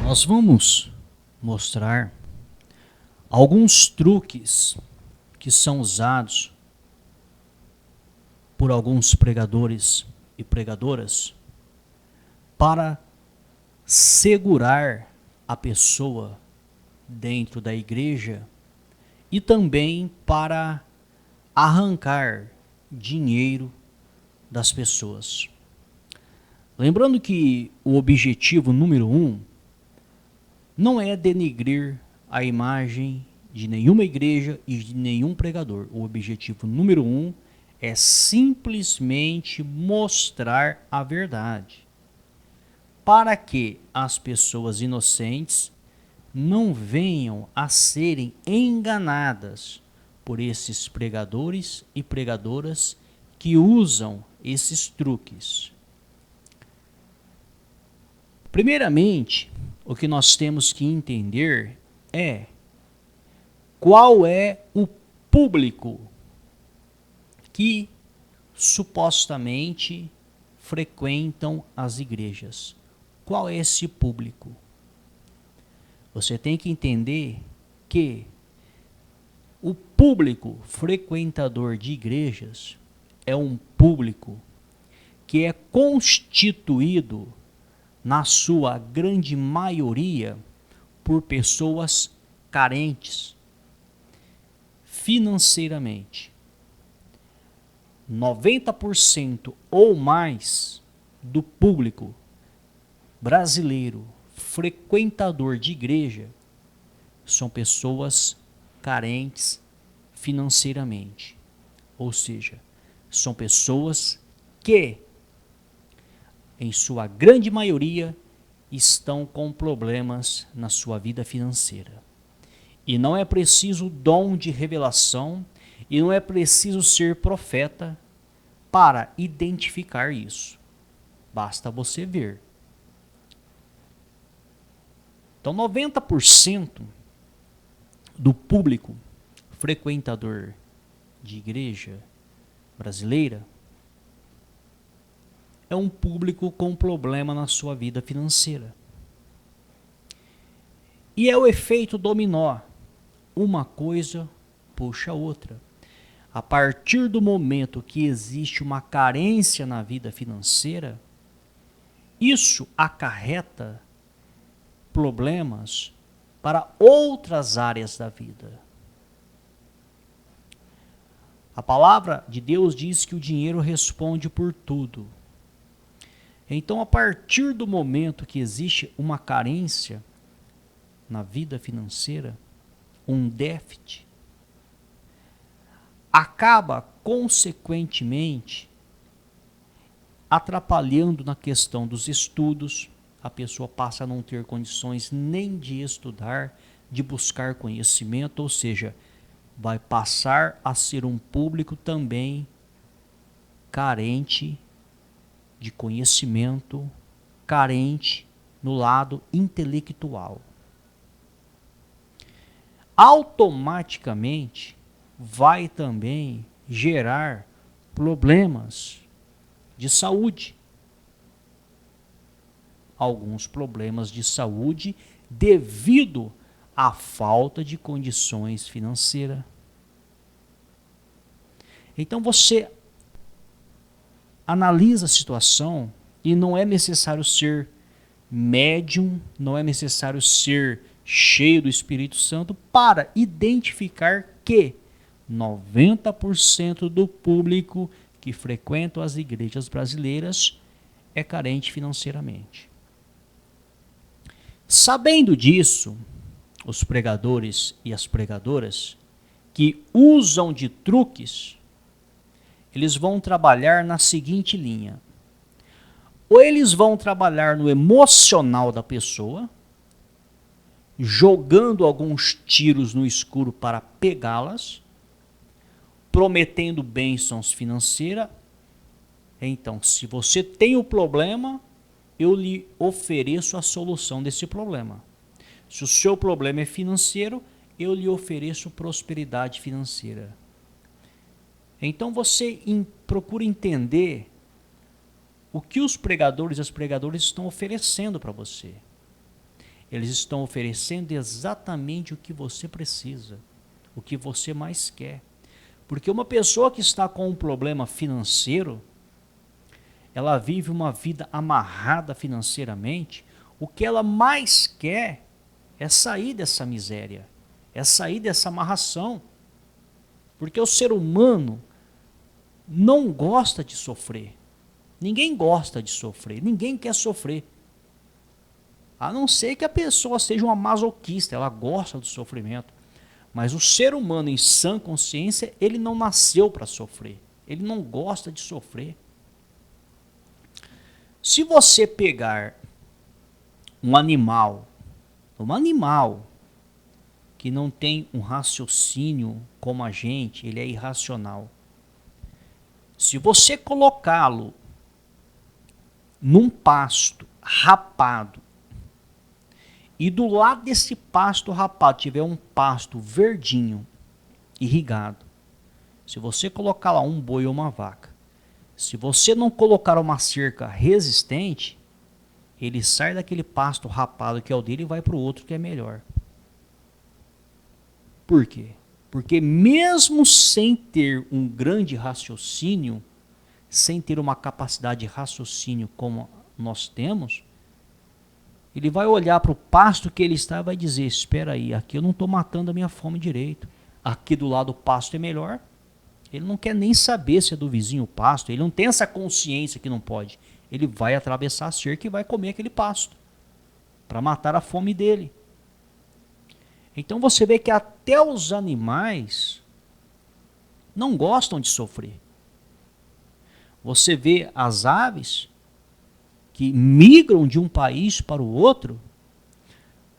Nós vamos mostrar alguns truques que são usados por alguns pregadores e pregadoras para segurar a pessoa dentro da igreja e também para arrancar dinheiro das pessoas. Lembrando que o objetivo número 1 não é denegrir a imagem de nenhuma igreja e de nenhum pregador. O objetivo número 1 é simplesmente mostrar a verdade, para que as pessoas inocentes não venham a serem enganadas por esses pregadores e pregadoras que usam esses truques. Primeiramente, o que nós temos que entender é qual é o público que supostamente frequentam as igrejas. Qual é esse público? Você tem que entender que o público frequentador de igrejas é um público que é constituído, na sua grande maioria, por pessoas carentes financeiramente. 90% ou mais do público brasileiro frequentador de igreja são pessoas carentes financeiramente. Ou seja, são pessoas que, em sua grande maioria, estão com problemas na sua vida financeira. E não é preciso dom de revelação e não é preciso ser profeta para identificar isso. Basta você ver. Então, 90% do público frequentador de igreja brasileira é um público com problema na sua vida financeira. E é o efeito dominó. Uma coisa puxa a outra. A partir do momento que existe uma carência na vida financeira, isso acarreta problemas para outras áreas da vida. A palavra de Deus diz que o dinheiro responde por tudo. Então, a partir do momento que existe uma carência na vida financeira, um déficit, acaba, consequentemente, atrapalhando na questão dos estudos. A pessoa passa a não ter condições nem de estudar, de buscar conhecimento, ou seja, vai passar a ser um público também carente de conhecimento, carente no lado intelectual. Automaticamente vai também gerar problemas de saúde. Alguns problemas de saúde devido à falta de condições financeiras. Então você analisa a situação e não é necessário ser médium, não é necessário ser cheio do Espírito Santo para identificar que 90% do público que frequenta as igrejas brasileiras é carente financeiramente. Sabendo disso, os pregadores e as pregadoras que usam de truques, eles vão trabalhar na seguinte linha. Ou eles vão trabalhar no emocional da pessoa, jogando alguns tiros no escuro para pegá-las, prometendo bênçãos financeiras. Então, se você tem o problema, eu lhe ofereço a solução desse problema. Se o seu problema é financeiro, eu lhe ofereço prosperidade financeira. Então você procura entender o que os pregadores e as pregadoras estão oferecendo para você. Eles estão oferecendo exatamente o que você precisa, o que você mais quer. Porque uma pessoa que está com um problema financeiro, ela vive uma vida amarrada financeiramente, o que ela mais quer é sair dessa miséria, é sair dessa amarração. Porque o ser humano não gosta de sofrer. Ninguém gosta de sofrer, ninguém quer sofrer. A não ser que a pessoa seja uma masoquista, ela gosta do sofrimento. Mas o ser humano em sã consciência, ele não nasceu para sofrer. Ele não gosta de sofrer. Se você pegar um animal que não tem um raciocínio como a gente, ele é irracional. Se você colocá-lo num pasto rapado, e do lado desse pasto rapado tiver um pasto verdinho, irrigado, se você colocar lá um boi ou uma vaca, se você não colocar uma cerca resistente, ele sai daquele pasto rapado que é o dele e vai para o outro que é melhor. Por quê? Porque mesmo sem ter um grande raciocínio, sem ter uma capacidade de raciocínio como nós temos, ele vai olhar para o pasto que ele está e vai dizer, espera aí, aqui eu não estou matando a minha fome direito. Aqui do lado o pasto é melhor. Ele não quer nem saber se é do vizinho o pasto, ele não tem essa consciência que não pode. Ele vai atravessar a cerca e vai comer aquele pasto para matar a fome dele. Então você vê que até os animais não gostam de sofrer. Você vê as aves que migram de um país para o outro,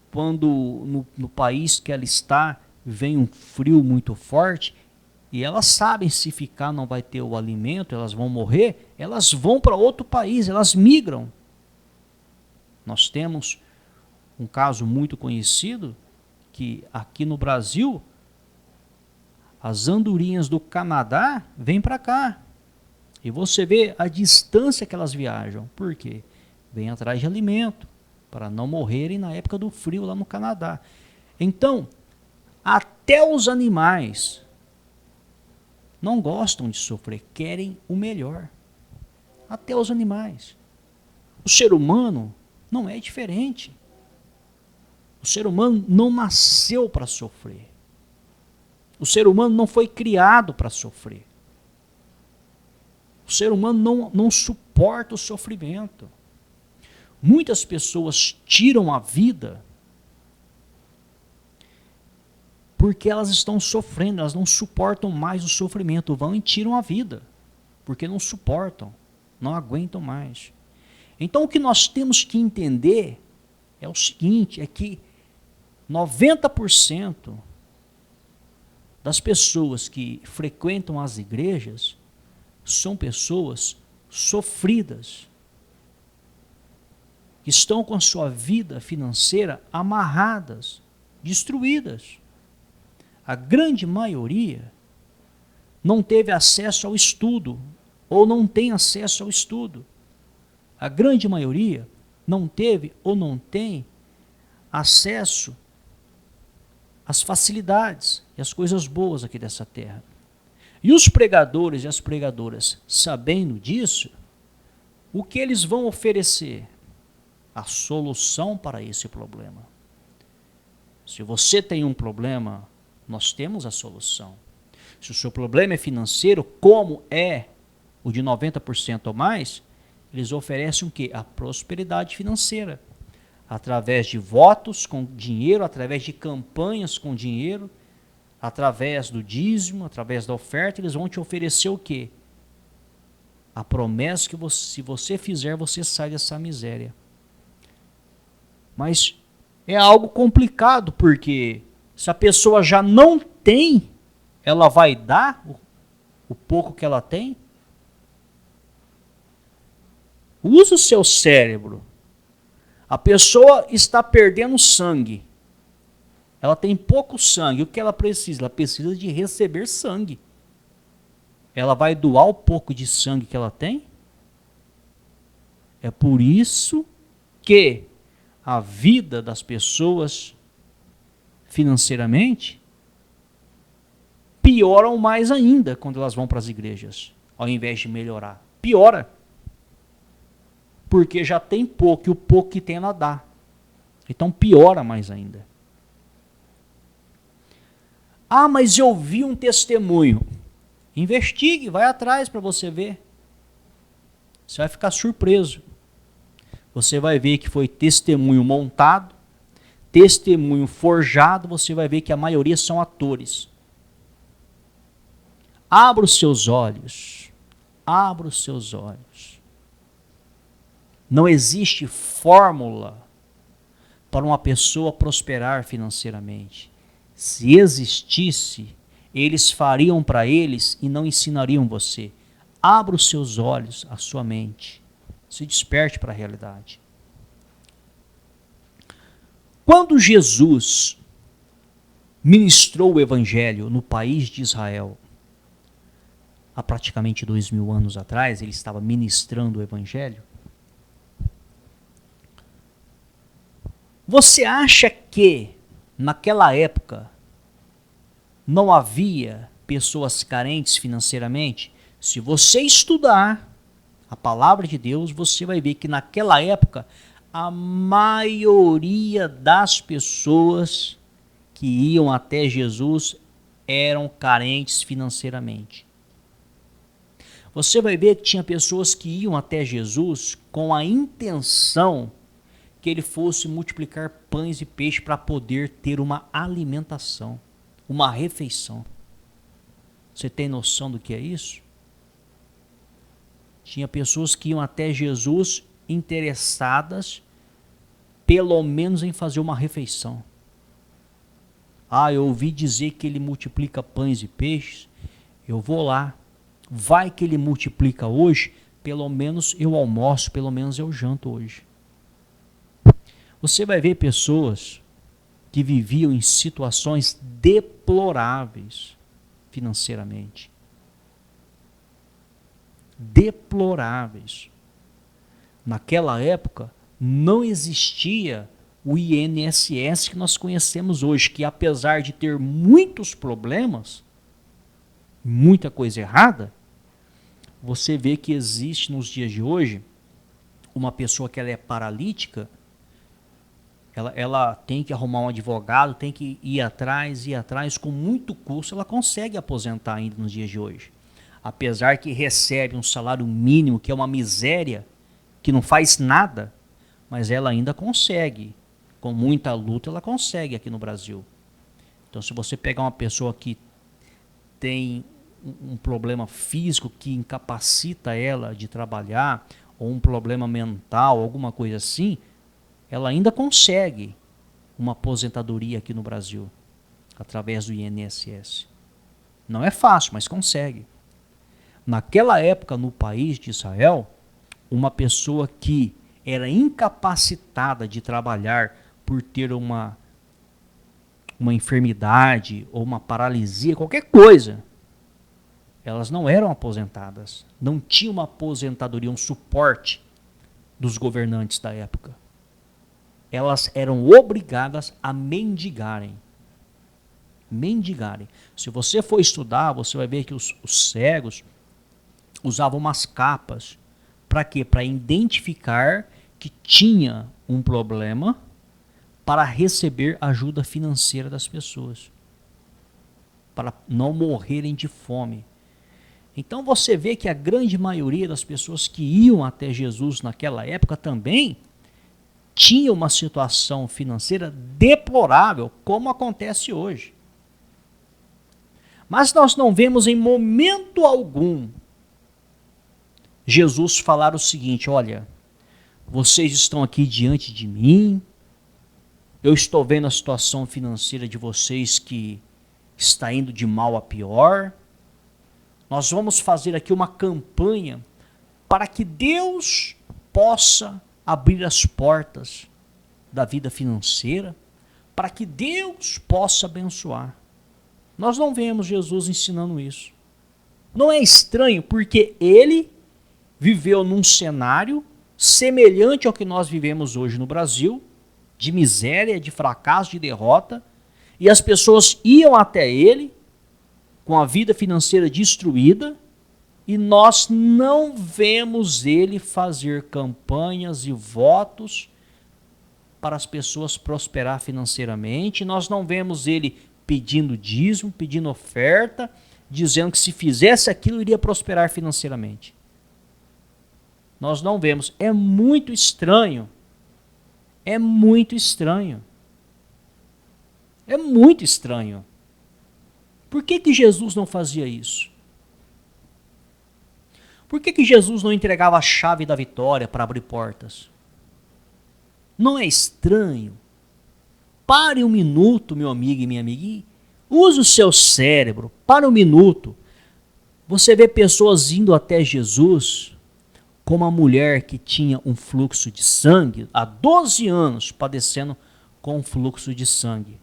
quando no país que ela está vem um frio muito forte, e elas sabem se ficar não vai ter o alimento, elas vão morrer, elas vão para outro país, elas migram. Nós temos um caso muito conhecido, que aqui no Brasil, as andorinhas do Canadá vêm para cá. E você vê a distância que elas viajam. Por quê? Vêm atrás de alimento, para não morrerem na época do frio lá no Canadá. Então, até os animais não gostam de sofrer, querem o melhor. Até os animais. O ser humano não é diferente. O ser humano não nasceu para sofrer. O ser humano não foi criado para sofrer. O ser humano não suporta o sofrimento. Muitas pessoas tiram a vida porque elas estão sofrendo, elas não suportam mais o sofrimento, vão e tiram a vida, porque não suportam, não aguentam mais. Então o que nós temos que entender é o seguinte, é que 90% das pessoas que frequentam as igrejas são pessoas sofridas, que estão com a sua vida financeira amarradas, destruídas. A grande maioria não teve acesso ao estudo, ou não tem acesso ao estudo. A grande maioria não teve ou não tem acesso às facilidades e às coisas boas aqui dessa terra. E os pregadores e as pregadoras, sabendo disso, o que eles vão oferecer? A solução para esse problema. Se você tem um problema, nós temos a solução. Se o seu problema é financeiro, como é o de 90% ou mais, eles oferecem o quê? A prosperidade financeira. Através de votos com dinheiro, através de campanhas com dinheiro, através do dízimo, através da oferta, eles vão te oferecer o quê? A promessa que se você fizer, você sai dessa miséria. Mas é algo complicado, porque se a pessoa já não tem, ela vai dar o pouco que ela tem? Use o seu cérebro. A pessoa está perdendo sangue. Ela tem pouco sangue. O que ela precisa? Ela precisa de receber sangue. Ela vai doar o pouco de sangue que ela tem? É por isso que a vida das pessoas financeiramente, pioram mais ainda quando elas vão para as igrejas, ao invés de melhorar. Piora. Porque já tem pouco e o pouco que tem ela dá. Então piora mais ainda. Ah, mas eu vi um testemunho. Investigue, vai atrás para você ver. Você vai ficar surpreso. Você vai ver que foi testemunho montado, testemunho forjado, você vai ver que a maioria são atores. Abra os seus olhos. Abra os seus olhos. Não existe fórmula para uma pessoa prosperar financeiramente. Se existisse, eles fariam para eles e não ensinariam você. Abra os seus olhos, a sua mente. Se desperte para a realidade. Quando Jesus ministrou o evangelho no país de Israel, há praticamente 2000 anos atrás, ele estava ministrando o evangelho. Você acha que naquela época não havia pessoas carentes financeiramente? Se você estudar a palavra de Deus, você vai ver que naquela época a maioria das pessoas que iam até Jesus eram carentes financeiramente. Você vai ver que tinha pessoas que iam até Jesus com a intenção que ele fosse multiplicar pães e peixes para poder ter uma alimentação, uma refeição. Você tem noção do que é isso? Tinha pessoas que iam até Jesus interessadas, pelo menos em fazer uma refeição. Ah, eu ouvi dizer que ele multiplica pães e peixes, eu vou lá. Vai que ele multiplica hoje, pelo menos eu almoço, pelo menos eu janto hoje. Você vai ver pessoas que viviam em situações deploráveis financeiramente. Deploráveis. Naquela época não existia o INSS que nós conhecemos hoje, que apesar de ter muitos problemas, muita coisa errada, você vê que existe nos dias de hoje uma pessoa que ela é paralítica, ela tem que arrumar um advogado, tem que ir atrás, com muito custo, ela consegue aposentar ainda nos dias de hoje. Apesar que recebe um salário mínimo, que é uma miséria, que não faz nada, mas ela ainda consegue. Com muita luta, ela consegue aqui no Brasil. Então, se você pegar uma pessoa que tem um problema físico que incapacita ela de trabalhar, ou um problema mental, alguma coisa assim, ela ainda consegue uma aposentadoria aqui no Brasil, através do INSS. Não é fácil, mas consegue. Naquela época, no país de Israel, uma pessoa que era incapacitada de trabalhar por ter uma enfermidade ou uma paralisia, qualquer coisa, elas não eram aposentadas. Não tinha uma aposentadoria, um suporte dos governantes da época. Elas eram obrigadas a mendigarem. Mendigarem. Se você for estudar, você vai ver que os cegos usavam umas capas. Para quê? Para identificar que tinha um problema, para receber ajuda financeira das pessoas, para não morrerem de fome. Então você vê que a grande maioria das pessoas que iam até Jesus naquela época também tinha uma situação financeira deplorável, como acontece hoje. Mas nós não vemos em momento algum Jesus falar o seguinte: olha, vocês estão aqui diante de mim, eu estou vendo a situação financeira de vocês que está indo de mal a pior. Nós vamos fazer aqui uma campanha para que Deus possa abrir as portas da vida financeira, para que Deus possa abençoar. Nós não vemos Jesus ensinando isso. Não é estranho, porque ele viveu num cenário semelhante ao que nós vivemos hoje no Brasil, de miséria, de fracasso, de derrota, e as pessoas iam até ele com a vida financeira destruída, e nós não vemos ele fazer campanhas e votos para as pessoas prosperar financeiramente, nós não vemos ele pedindo dízimo, pedindo oferta, dizendo que se fizesse aquilo iria prosperar financeiramente. Nós não vemos. É muito estranho. É muito estranho. É muito estranho. Por que Jesus não fazia isso? Por que Jesus não entregava a chave da vitória para abrir portas? Não é estranho? Pare um minuto, meu amigo e minha amiga, e use o seu cérebro. Pare um minuto. Você vê pessoas indo até Jesus, como a mulher que tinha um fluxo de sangue, há 12 anos padecendo com um fluxo de sangue.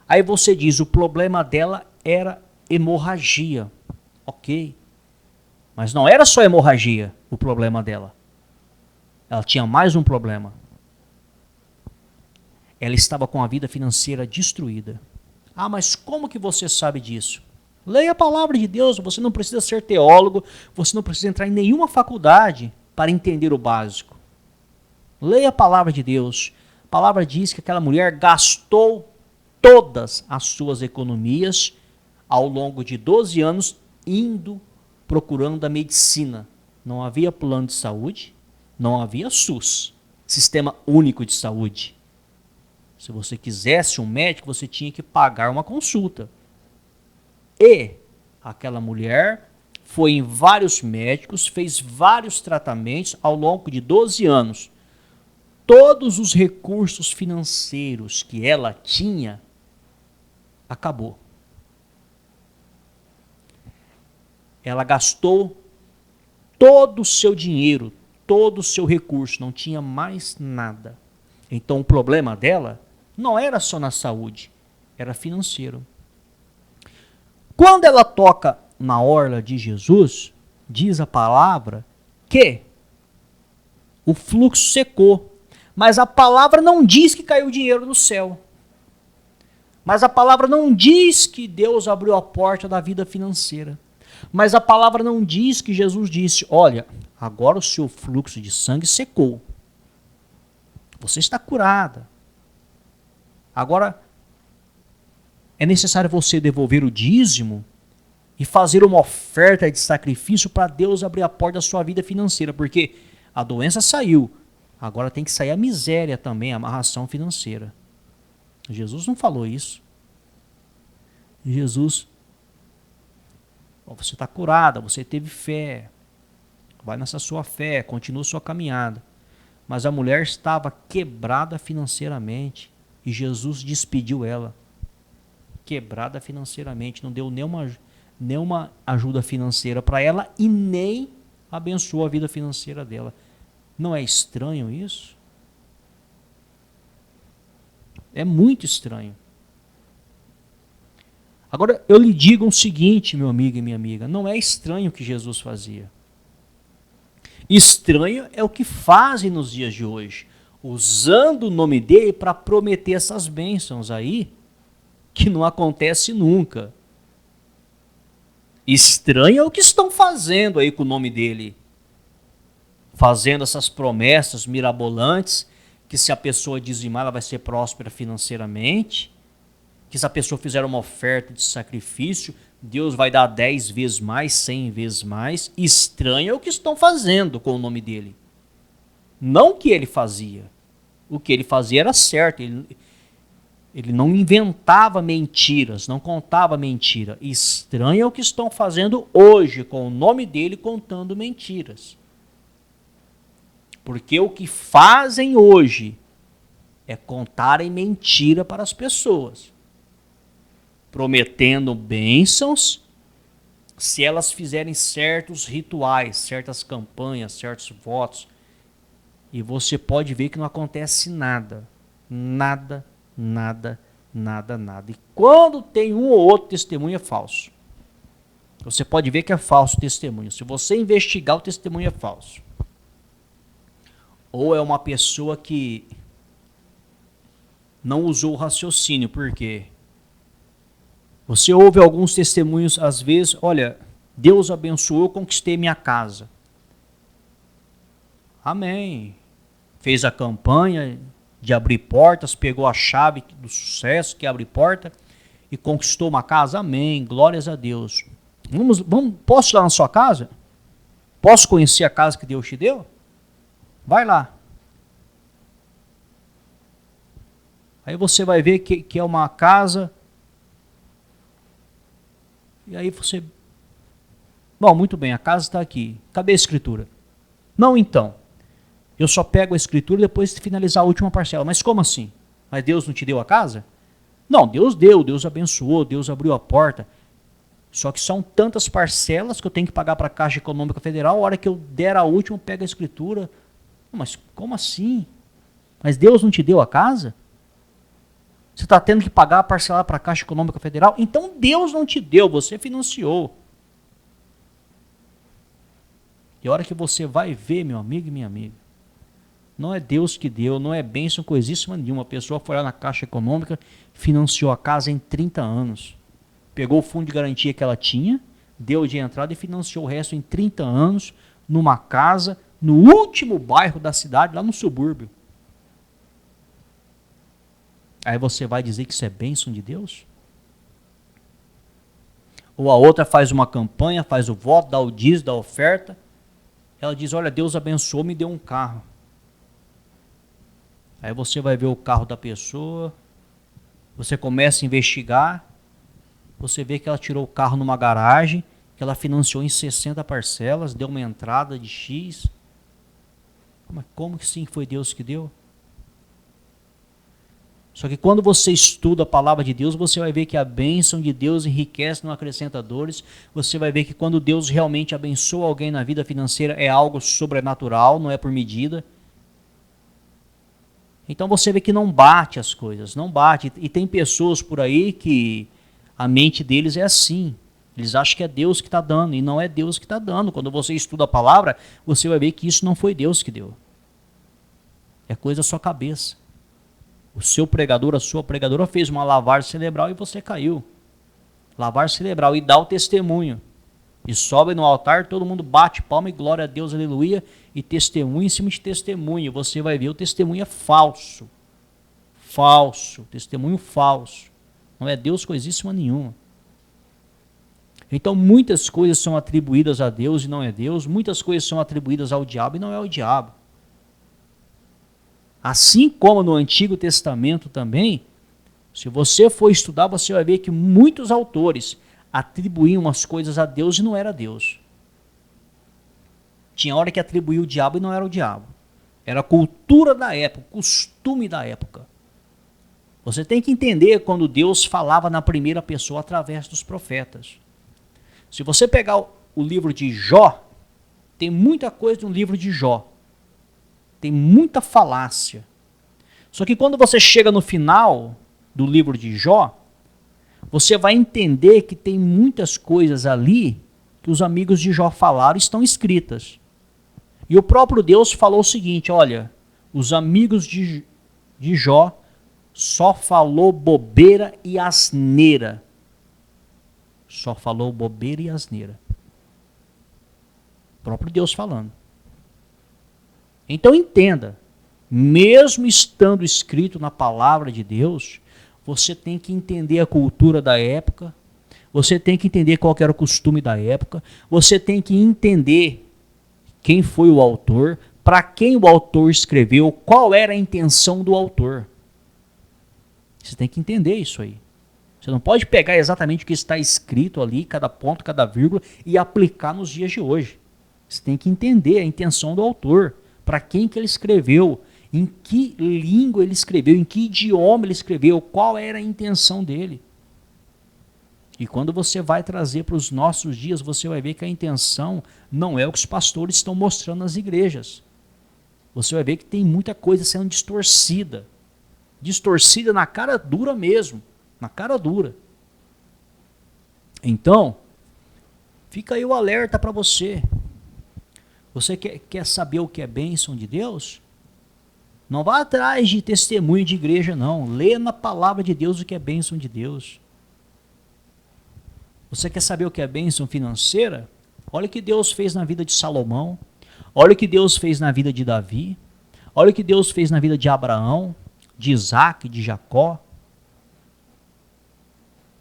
Aí você diz, o problema dela era hemorragia. Ok. Mas não era só hemorragia o problema dela. Ela tinha mais um problema. Ela estava com a vida financeira destruída. Ah, mas como que você sabe disso? Leia a palavra de Deus, você não precisa ser teólogo, você não precisa entrar em nenhuma faculdade para entender o básico. Leia a palavra de Deus. A palavra diz que aquela mulher gastou todas as suas economias ao longo de 12 anos indo procurando a medicina. Não havia plano de saúde, não havia SUS, Sistema Único de Saúde. Se você quisesse um médico, você tinha que pagar uma consulta. E aquela mulher foi em vários médicos, fez vários tratamentos ao longo de 12 anos. Todos os recursos financeiros que ela tinha, acabou. Ela gastou todo o seu dinheiro, todo o seu recurso, não tinha mais nada. Então o problema dela não era só na saúde, era financeiro. Quando ela toca na orla de Jesus, diz a palavra que o fluxo secou. Mas a palavra não diz que caiu dinheiro do céu. Mas a palavra não diz que Deus abriu a porta da vida financeira. Mas a palavra não diz que Jesus disse, olha, agora o seu fluxo de sangue secou. Você está curada. Agora, é necessário você devolver o dízimo e fazer uma oferta de sacrifício para Deus abrir a porta da sua vida financeira, porque a doença saiu, agora tem que sair a miséria também, a amarração financeira. Jesus não falou isso. Jesus, você está curada, você teve fé, vai nessa sua fé, continua sua caminhada. Mas a mulher estava quebrada financeiramente e Jesus despediu ela. Quebrada financeiramente, não deu nenhuma ajuda financeira para ela e nem abençoou a vida financeira dela. Não é estranho isso? É muito estranho. Agora, eu lhe digo o seguinte, meu amigo e minha amiga, não é estranho o que Jesus fazia. Estranho é o que fazem nos dias de hoje, usando o nome dele para prometer essas bênçãos aí, que não acontece nunca. Estranho é o que estão fazendo aí com o nome dele, fazendo essas promessas mirabolantes, que se a pessoa dizimar, ela vai ser próspera financeiramente, que se a pessoa fizer uma oferta de sacrifício, Deus vai dar 10 vezes mais, 100 vezes mais. Estranho é o que estão fazendo com o nome dele. Não o que ele fazia. O que ele fazia era certo. Ele não inventava mentiras, não contava mentira. Estranho é o que estão fazendo hoje com o nome dele contando mentiras. Porque o que fazem hoje é contarem mentira para as pessoas, prometendo bênçãos se elas fizerem certos rituais, certas campanhas, certos votos. E você pode ver que não acontece nada. Nada, nada, nada, nada. E quando tem um ou outro testemunho é falso. Você pode ver que é falso o testemunho. Se você investigar, o testemunho é falso. Ou é uma pessoa que não usou o raciocínio. Por quê? Você ouve alguns testemunhos, às vezes, olha, Deus abençoou, eu conquistei minha casa. Amém. Fez a campanha de abrir portas, pegou a chave do sucesso que abre porta e conquistou uma casa. Amém. Glórias a Deus. Posso ir lá na sua casa? Posso conhecer a casa que Deus te deu? Vai lá. Aí você vai ver que é uma casa. E aí você... Bom, muito bem, a casa está aqui. Cadê a escritura? Não, então. Eu só pego a escritura depois de finalizar a última parcela. Mas como assim? Mas Deus não te deu a casa? Não, Deus deu, Deus abençoou, Deus abriu a porta. Só que são tantas parcelas que eu tenho que pagar para a Caixa Econômica Federal. A hora que eu der a última, eu pego a escritura. Mas como assim? Mas Deus não te deu a casa? Você está tendo que pagar a parcela para a Caixa Econômica Federal? Então Deus não te deu, você financiou. E a hora que você vai ver, meu amigo e minha amiga, não é Deus que deu, não é bênção coisíssima nenhuma. A pessoa foi lá na Caixa Econômica, financiou a casa em 30 anos. Pegou o fundo de garantia que ela tinha, deu de entrada e financiou o resto em 30 anos, numa casa, no último bairro da cidade, lá no subúrbio. Aí você vai dizer que isso é bênção de Deus? Ou a outra faz uma campanha, faz o voto, dá o dízimo, dá a oferta. Ela diz, olha, Deus abençoou, me deu um carro. Aí você vai ver o carro da pessoa, você começa a investigar, você vê que ela tirou o carro numa garagem, que ela financiou em 60 parcelas, deu uma entrada de X. Mas como que sim foi Deus que deu? Só que quando você estuda a palavra de Deus, você vai ver que a bênção de Deus enriquece, não acrescenta dores. Você vai ver que quando Deus realmente abençoa alguém na vida financeira, é algo sobrenatural, não é por medida. Então você vê que não bate as coisas, não bate. E tem pessoas por aí que a mente deles é assim. Eles acham que é Deus que está dando, e não é Deus que está dando. Quando você estuda a palavra, você vai ver que isso não foi Deus que deu. É coisa da sua cabeça. O seu pregador, a sua pregadora fez uma lavagem cerebral e você caiu. Lavagem cerebral e dá o testemunho. E sobe no altar, todo mundo bate palma e glória a Deus, aleluia. E testemunho em cima de testemunho. Você vai ver o testemunho é falso. Falso. Testemunho falso. Não é Deus coisíssima nenhuma. Então muitas coisas são atribuídas a Deus e não é Deus. Muitas coisas são atribuídas ao diabo e não é o diabo. Assim como no Antigo Testamento também, se você for estudar, você vai ver que muitos autores atribuíam umas coisas a Deus e não era Deus. Tinha hora que atribuía o diabo e não era o diabo. Era a cultura da época, costume da época. Você tem que entender quando Deus falava na primeira pessoa através dos profetas. Se você pegar o livro de Jó, tem muita coisa no livro de Jó. Tem muita falácia. Só que quando você chega no final do livro de Jó, você vai entender que tem muitas coisas ali que os amigos de Jó falaram e estão escritas. E o próprio Deus falou o seguinte, olha, os amigos de Jó só falou bobeira e asneira. Só falou bobeira e asneira. O próprio Deus falando. Então entenda, mesmo estando escrito na palavra de Deus, você tem que entender a cultura da época, você tem que entender qual era o costume da época, você tem que entender quem foi o autor, para quem o autor escreveu, qual era a intenção do autor. Você tem que entender isso aí. Você não pode pegar exatamente o que está escrito ali, cada ponto, cada vírgula, e aplicar nos dias de hoje. Você tem que entender a intenção do autor. Para quem que ele escreveu, em que língua ele escreveu, em que idioma ele escreveu, qual era a intenção dele. E quando você vai trazer para os nossos dias, você vai ver que a intenção não é o que os pastores estão mostrando nas igrejas. Você vai ver que tem muita coisa sendo distorcida. Distorcida na cara dura mesmo, na cara dura. Então, fica aí o alerta para você. Você quer saber o que é bênção de Deus? Não vá atrás de testemunho de igreja, não. Lê na palavra de Deus o que é bênção de Deus. Você quer saber o que é bênção financeira? Olha o que Deus fez na vida de Salomão. Olha o que Deus fez na vida de Davi. Olha o que Deus fez na vida de Abraão, de Isaac, de Jacó.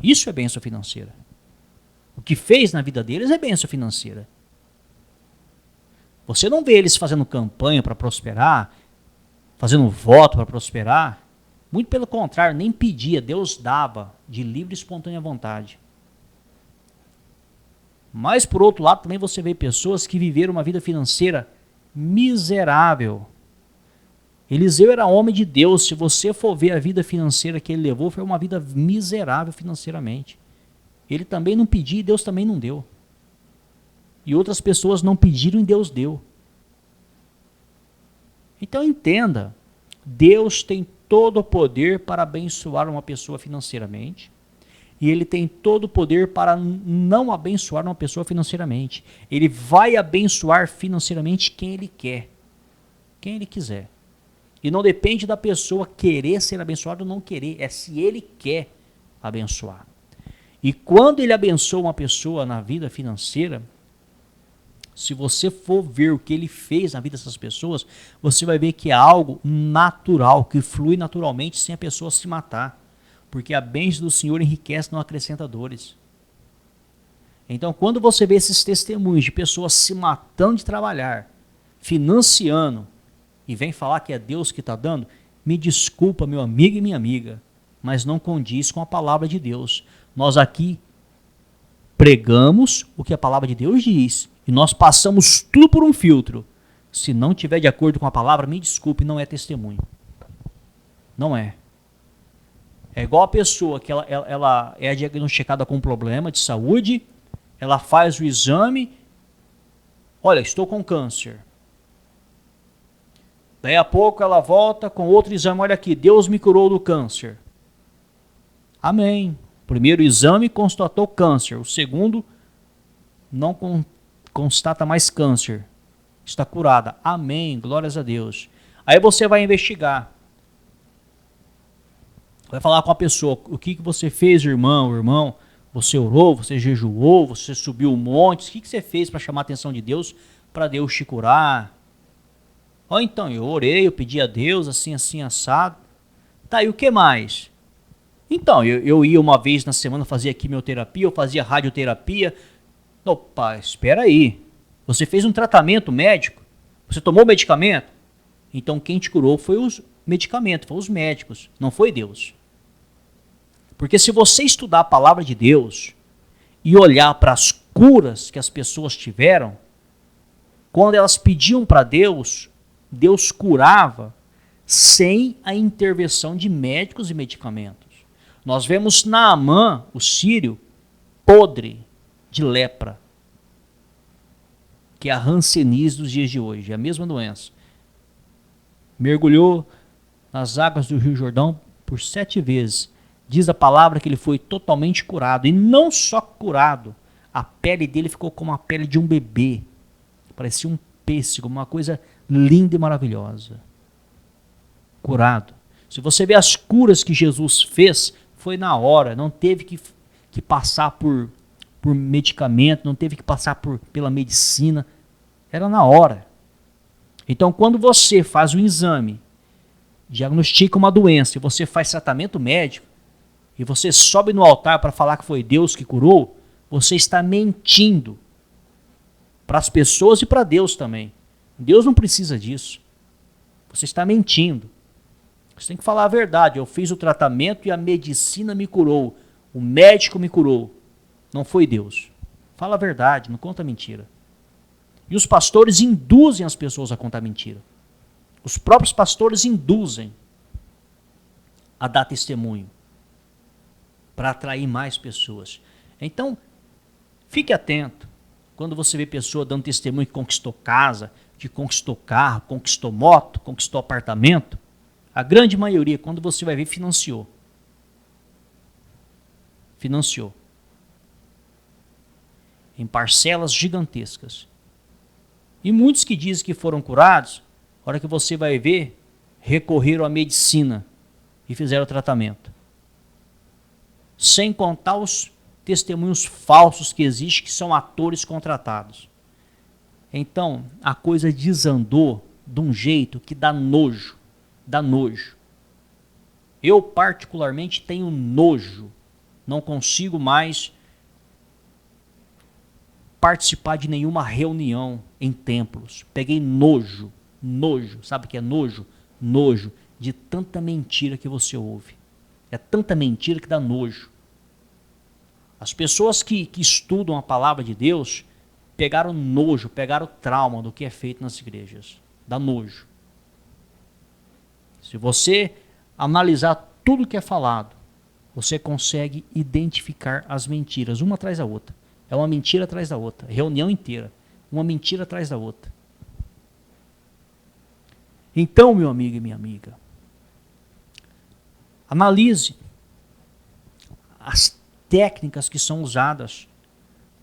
Isso é bênção financeira. O que fez na vida deles é bênção financeira. Você não vê eles fazendo campanha para prosperar, fazendo voto para prosperar. Muito pelo contrário, nem pedia, Deus dava de livre e espontânea vontade. Mas por outro lado também você vê pessoas que viveram uma vida financeira miserável. Eliseu era homem de Deus. Se você for ver a vida financeira que ele levou, foi uma vida miserável financeiramente. Ele também não pedia e Deus também não deu. E outras pessoas não pediram e Deus deu. Então entenda, Deus tem todo o poder para abençoar uma pessoa financeiramente. E ele tem todo o poder para não abençoar uma pessoa financeiramente. Ele vai abençoar financeiramente quem ele quer, quem ele quiser. E não depende da pessoa querer ser abençoada ou não querer, é se ele quer abençoar. E quando ele abençoa uma pessoa na vida financeira, se você for ver o que ele fez na vida dessas pessoas, você vai ver que é algo natural, que flui naturalmente sem a pessoa se matar. Porque a bênção do Senhor enriquece, não acrescenta dores. Então, quando você vê esses testemunhos de pessoas se matando de trabalhar, financiando, e vem falar que é Deus que está dando, me desculpa, meu amigo e minha amiga, mas não condiz com a palavra de Deus. Nós aqui pregamos o que a palavra de Deus diz, e nós passamos tudo por um filtro. Se não tiver de acordo com a palavra, me desculpe, não é testemunho. Não é. É igual a pessoa que ela é diagnosticada com um problema de saúde, ela faz o exame, olha, estou com câncer. Daí a pouco ela volta com outro exame, olha aqui, Deus me curou do câncer. Amém. O primeiro exame constatou câncer, o segundo não constata mais câncer, está curada. Amém, glórias a Deus. Aí você vai investigar. Vai falar com a pessoa, o que você fez, irmão? Você orou, você jejuou, você subiu um monte, o que você fez para chamar a atenção de Deus, para Deus te curar? Ó, então, eu orei, eu pedi a Deus, assim, assado. Tá, e o que mais? Então, eu ia uma vez na semana fazer quimioterapia, eu fazia radioterapia. Opa, espera aí. Você fez um tratamento médico? Você tomou medicamento? Então quem te curou foi os medicamentos, foi os médicos, não foi Deus. Porque se você estudar a palavra de Deus e olhar para as curas que as pessoas tiveram, quando elas pediam para Deus, Deus curava sem a intervenção de médicos e medicamentos. Nós vemos Naamã, o sírio, podre de lepra, que é a hanseníase dos dias de hoje, é a mesma doença. Mergulhou nas águas do Rio Jordão por 7 vezes. Diz a palavra que ele foi totalmente curado. E não só curado, a pele dele ficou como a pele de um bebê. Parecia um pêssego, uma coisa linda e maravilhosa. Curado. Se você vê as curas que Jesus fez, foi na hora. Não teve que passar por medicamento, não teve que passar pela medicina. Era na hora. Então, quando você faz um exame, diagnostica uma doença e você faz tratamento médico, e você sobe no altar para falar que foi Deus que curou, você está mentindo para as pessoas e para Deus também. Deus não precisa disso. Você está mentindo. Você tem que falar a verdade. Eu fiz o tratamento e a medicina me curou. O médico me curou. Não foi Deus. Fala a verdade, não conta mentira. E os pastores induzem as pessoas a contar mentira. Os próprios pastores induzem a dar testemunho para atrair mais pessoas. Então, fique atento. Quando você vê pessoa dando testemunho que conquistou casa, que conquistou carro, conquistou moto, conquistou apartamento, a grande maioria, quando você vai ver, financiou. Financiou. Em parcelas gigantescas. E muitos que dizem que foram curados, a hora que você vai ver, recorreram à medicina e fizeram o tratamento. Sem contar os testemunhos falsos que existem, que são atores contratados. Então, a coisa desandou de um jeito que dá nojo. Dá nojo. Eu, particularmente, tenho nojo. Não consigo mais participar de nenhuma reunião em templos. Peguei nojo. Nojo. Sabe o que é nojo? Nojo de tanta mentira que você ouve. É tanta mentira que dá nojo. As pessoas que estudam a palavra de Deus pegaram nojo, pegaram trauma do que é feito nas igrejas. Dá nojo. Se você analisar tudo que é falado, você consegue identificar as mentiras, uma atrás da outra. É uma mentira atrás da outra. Reunião inteira. Uma mentira atrás da outra. Então, meu amigo e minha amiga, analise as técnicas que são usadas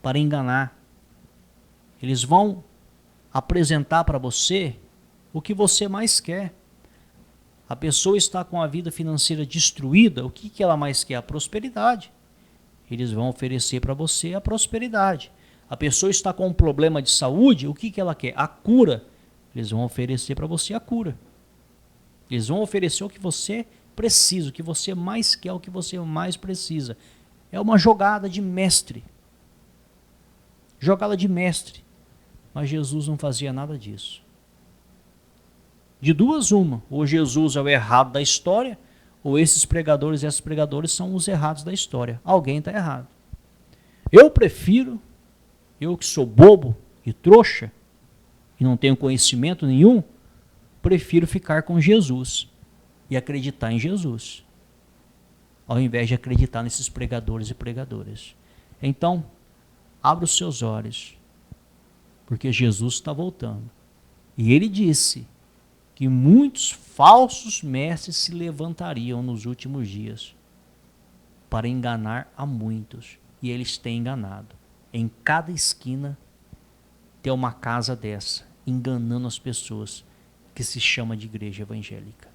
para enganar. Eles vão apresentar para você o que você mais quer. A pessoa está com a vida financeira destruída, o que ela mais quer? A prosperidade. Eles vão oferecer para você a prosperidade. A pessoa está com um problema de saúde, o que ela quer? A cura. Eles vão oferecer para você a cura. Eles vão oferecer o que você precisa, o que você mais quer, o que você mais precisa. É uma jogada de mestre. Jogada de mestre. Mas Jesus não fazia nada disso. De duas uma, ou Jesus é o errado da história, ou esses pregadores e essas pregadoras são os errados da história. Alguém está errado. Eu prefiro, eu que sou bobo e trouxa, e não tenho conhecimento nenhum, prefiro ficar com Jesus e acreditar em Jesus, ao invés de acreditar nesses pregadores e pregadoras. Então, abra os seus olhos, porque Jesus está voltando. E ele disse que muitos falsos mestres se levantariam nos últimos dias para enganar a muitos. E eles têm enganado. Em cada esquina tem uma casa dessa, enganando as pessoas, que se chama de igreja evangélica.